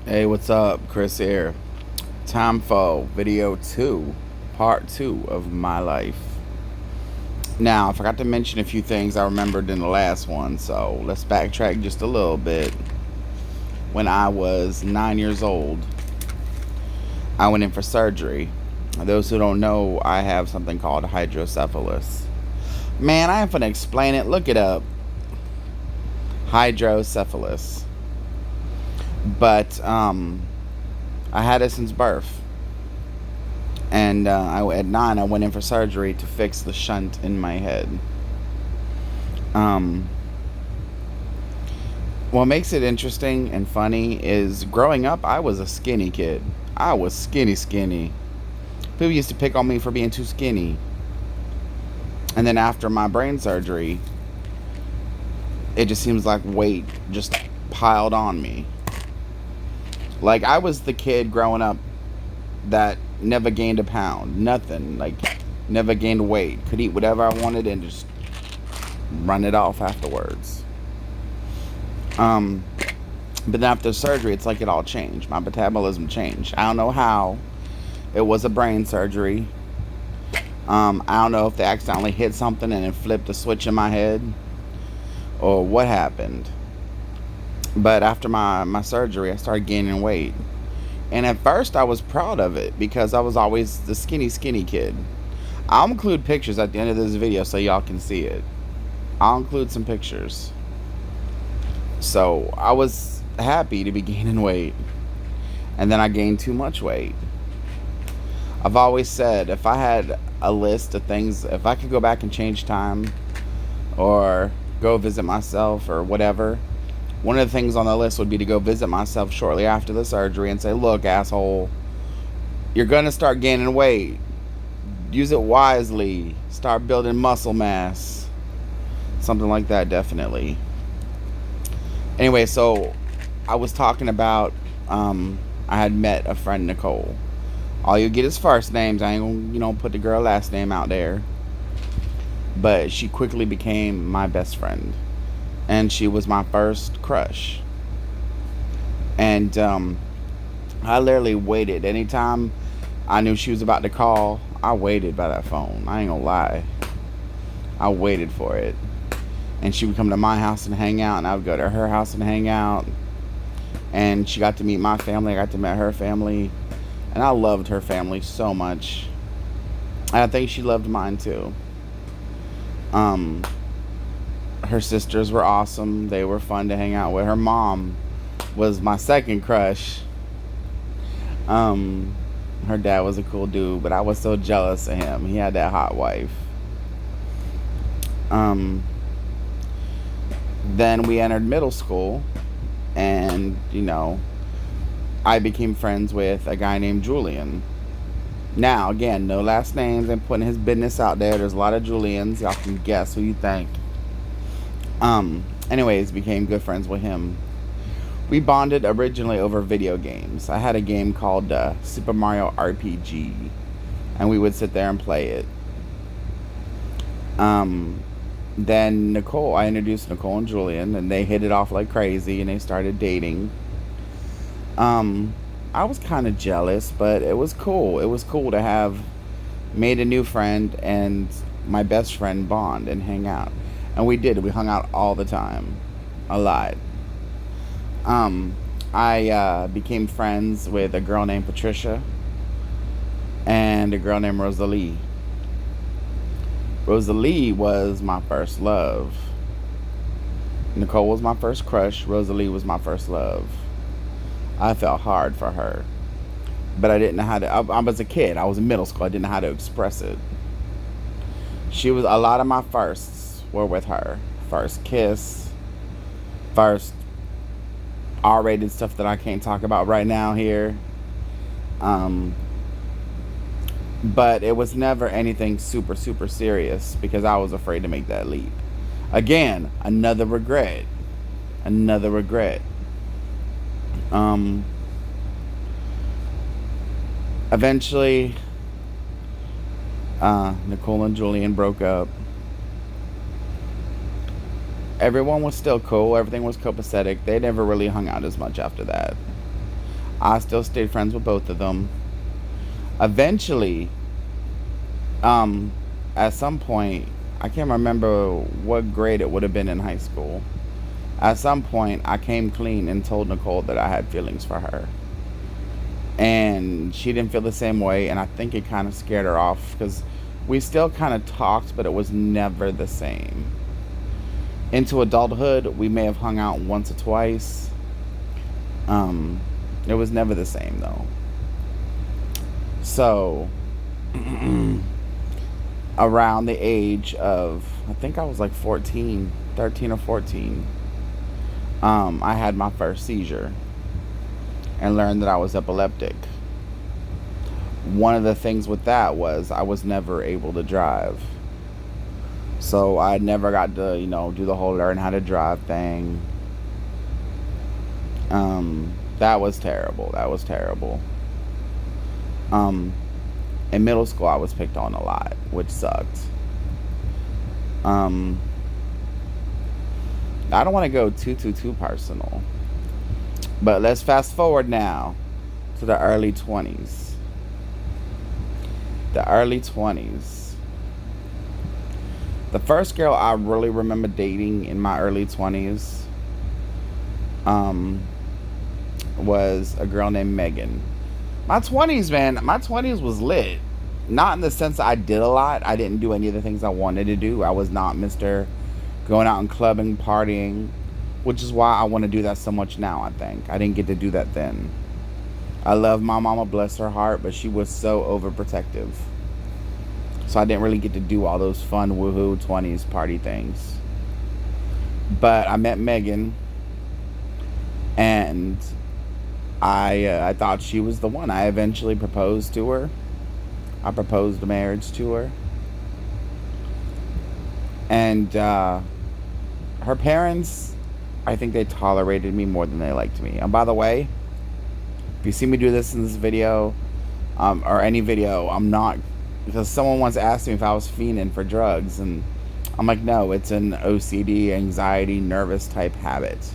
Hey, what's up? Chris here. Time for video 2, part 2 of my life. Now, I forgot to mention a few things I remembered in the last one, so let's backtrack just a little bit. When I was 9 years old, I went in for surgery. Those who don't know, I have something called hydrocephalus. Man, I ain't finna explain it. Look it up. Hydrocephalus. But I had it since birth. And at 9, I went in for surgery to fix the shunt in my head. Um, what makes it interesting and funny is growing up, I was a skinny kid. I was skinny, skinny. People used to pick on me for being too skinny. And then after my brain surgery, it just seems like weight just piled on me. Like, I was the kid growing up that never gained a pound. Nothing. Like, never gained weight. Could eat whatever I wanted and just run it off afterwards. Um, but then after surgery, it's like it all changed. My metabolism changed. I don't know how. It was a brain surgery. I don't know if they accidentally hit something and it flipped a switch in my head or what happened. But after my surgery, I started gaining weight. And at first, I was proud of it because I was always the skinny, skinny kid. I'll include pictures at the end of this video so y'all can see it. I'll include some pictures. So I was happy to be gaining weight. And then I gained too much weight. I've always said if I had a list of things, if I could go back and change time or go visit myself or whatever, one of the things on the list would be to go visit myself shortly after the surgery and say, look, asshole, you're going to start gaining weight. Use it wisely. Start building muscle mass. Something like that, definitely. Anyway, so I was talking about I had met a friend, Nicole. All you get is first names. I ain't gonna, put the girl last name out there. But she quickly became my best friend. And she was my first crush. And I literally waited. Anytime I knew she was about to call, I waited by that phone. I ain't gonna lie. I waited for it. And she would come to my house and hang out, and I would go to her house and hang out. And she got to meet my family. I got to meet her family. And I loved her family so much. And I think she loved mine too. Her sisters were awesome. They were fun to hang out with. Her mom was my second crush. Her dad was a cool dude, but I was so jealous of him. He had that hot wife. Then we entered middle school, and I became friends with a guy named Julian. Now, again, no last names and putting his business out there. There's a lot of Julians. Y'all can guess who you think. Anyways, became good friends with him. We bonded originally over video games. I had a game called Super Mario RPG, and we would sit there and play it. Then I introduced Nicole and Julian, and they hit it off like crazy, and they started dating. I was kind of jealous, but it was cool. It was cool to have made a new friend and my best friend bond and hang out. And we did. We hung out all the time. A lot. I became friends with a girl named Patricia and a girl named Rosalie. Rosalie was my first love. Nicole was my first crush. Rosalie was my first love. I felt hard for her. But I didn't know how to. I was a kid. I was in middle school. I didn't know how to express it. She was a lot of my firsts were with her. First kiss. First R-rated stuff that I can't talk about right now here. But it was never anything super, super serious because I was afraid to make that leap. Again, another regret. Another regret. Eventually, Nicole and Julian broke up. Everyone was still cool. Everything was copacetic. They never really hung out as much after that. I still stayed friends with both of them. Eventually, um, at some point, I can't remember what grade it would have been in high school. At some point, I came clean and told Nicole that I had feelings for her. And she didn't feel the same way, and I think it kind of scared her off because we still kind of talked, but it was never the same. Into adulthood, we may have hung out once or twice. It was never the same though. So, around the age of, I think I was like 14, 13 or 14, I had my first seizure and learned that I was epileptic. One of the things with that was I was never able to drive. So I never got to, do the whole learn how to drive thing. That was terrible. That was terrible. In middle school, I was picked on a lot, which sucked. I don't want to go too personal, but let's fast forward now to the early 20s. The early 20s. The first girl I really remember dating in my early 20s was a girl named Megan. My 20s, man, my 20s was lit. Not in the sense that I did a lot. I didn't do any of the things I wanted to do. I was not Mr. going out and clubbing, partying, which is why I want to do that so much now, I think. I didn't get to do that then. I love my mama, bless her heart, but she was so overprotective. So I didn't really get to do all those fun woohoo 20s party things. But I met Megan, and I thought she was the one. I eventually proposed to her. I proposed a marriage to her. And her parents, I think they tolerated me more than they liked me. And by the way, if you see me do this in this video, or any video, I'm not, because someone once asked me if I was fiending for drugs, and I'm like, no, it's an OCD, anxiety, nervous type habit.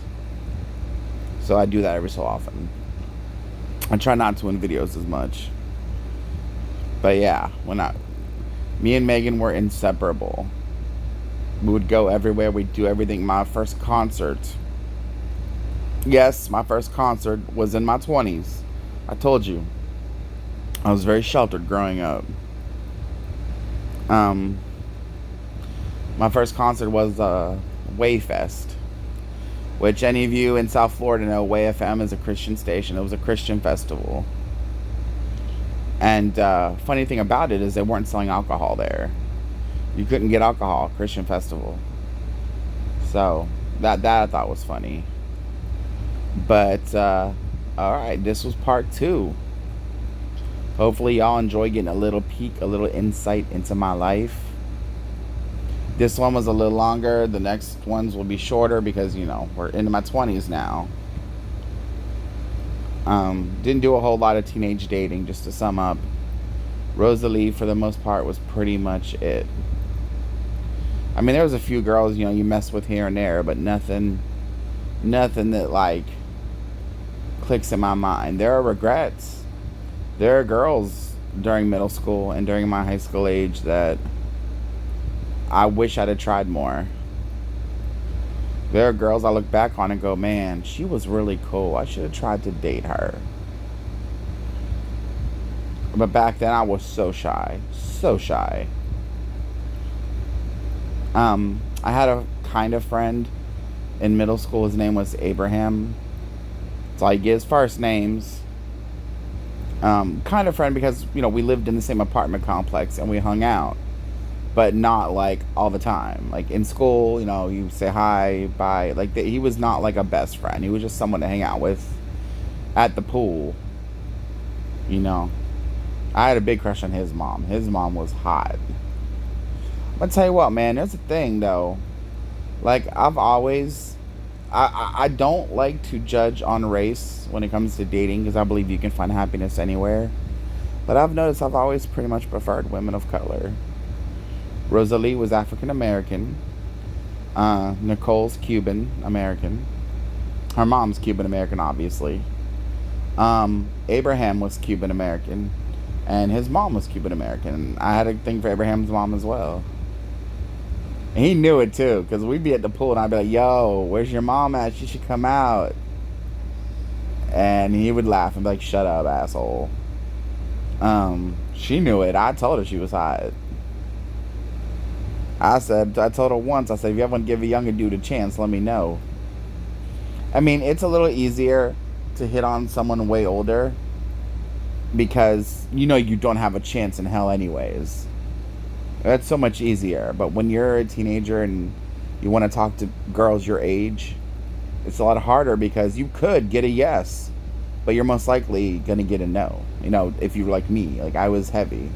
So I do that every so often. I try not to in videos as much. But yeah, me and Megan were inseparable. We would go everywhere. We'd do everything. My first concert. Yes, my first concert was in my 20s. I told you. I was very sheltered growing up. My first concert was Wayfest, which any of you in South Florida know. Way FM is a Christian station. It was a Christian festival. And funny thing about it is they weren't selling alcohol there. You couldn't get alcohol, Christian festival. So that I thought was funny. But alright, this was part 2. Hopefully y'all enjoy getting a little peek, a little insight into my life. This one was a little longer. The next ones will be shorter because, we're into my 20s now. Didn't do a whole lot of teenage dating, just to sum up. Rosalie, for the most part, was pretty much it. I mean, there was a few girls, you mess with here and there, but nothing that, like, clicks in my mind. There are regrets. There are girls during middle school and during my high school age that I wish I'd have tried more. There are girls I look back on and go, man, she was really cool. I should have tried to date her. But back then I was so shy. So shy. I had a kind of friend in middle school. His name was Abraham. So I get his first names. Kind of friend because, we lived in the same apartment complex and we hung out. But not, like, all the time. Like, in school, you say hi, bye. Like, he was not, like, a best friend. He was just someone to hang out with at the pool. I had a big crush on his mom. His mom was hot. I'm gonna tell you what, man. There's a thing, though. Like, I've always... I don't like to judge on race when it comes to dating, because I believe you can find happiness anywhere. But I've noticed I've always pretty much preferred women of color. Rosalie was African American. Nicole's Cuban American. Her mom's Cuban American, obviously. Abraham was Cuban American, and his mom was Cuban American. I had a thing for Abraham's mom as well. And he knew it too, because we'd be at the pool and I'd be like, yo, where's your mom at? She should come out. And he would laugh and be like, shut up, asshole. She knew it. I told her she was hot. I told her once, I said, if you ever want to give a younger dude a chance, let me know. I mean, it's a little easier to hit on someone way older because you know you don't have a chance in hell anyways. That's so much easier. But when you're a teenager and you want to talk to girls your age, it's a lot harder because you could get a yes, but you're most likely going to get a no. You know, if you're like me, like I was heavy.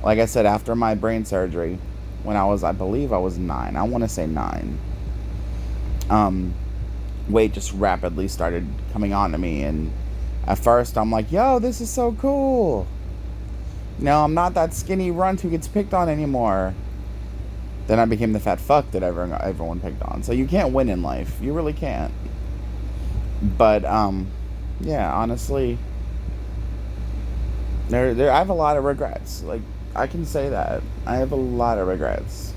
Like I said, after my brain surgery, when I believe I was 9. I want to say 9. Weight just rapidly started coming on to me. And at first I'm like, yo, this is so cool. No, I'm not that skinny runt who gets picked on anymore. Then I became the fat fuck that everyone picked on. So you can't win in life. You really can't. But, yeah, honestly, I have a lot of regrets. Like, I can say that. I have a lot of regrets.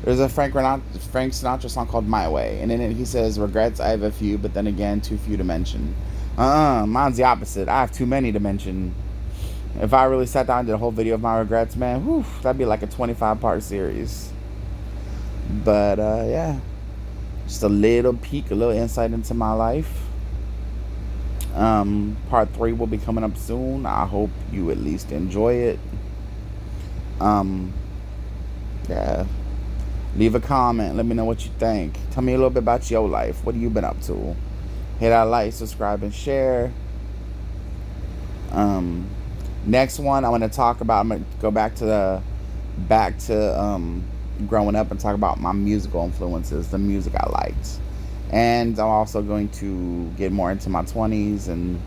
There's a Frank Sinatra song called My Way. And in it he says, regrets, I have a few, but then again, too few to mention. Mine's the opposite. I have too many to mention. If I really sat down and did a whole video of my regrets, man, whew, that'd be like a 25-part series. But, yeah. Just a little peek, a little insight into my life. Part 3 will be coming up soon. I hope you at least enjoy it. Yeah. Leave a comment. Let me know what you think. Tell me a little bit about your life. What have you been up to? Hit that like, subscribe, and share. Next one I'm going to go back to growing up and talk about my musical influences, the music I liked. And I'm also going to get more into my 20s, and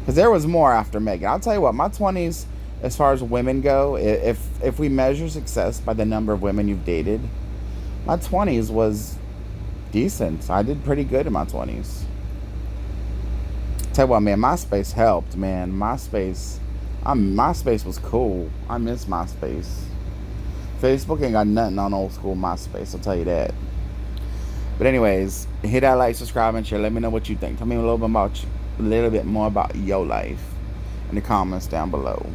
because there was more after Megan. I'll tell you what, my 20s, as far as women go, if we measure success by the number of women you've dated, my 20s was decent. I did pretty good in my 20s. Tell you what, man, MySpace helped, man. MySpace was cool. I miss MySpace. Facebook ain't got nothing on old school MySpace, I'll tell you that. But anyways, hit that like, subscribe, and share. Let me know what you think. Tell me a little bit more about your life in the comments down below.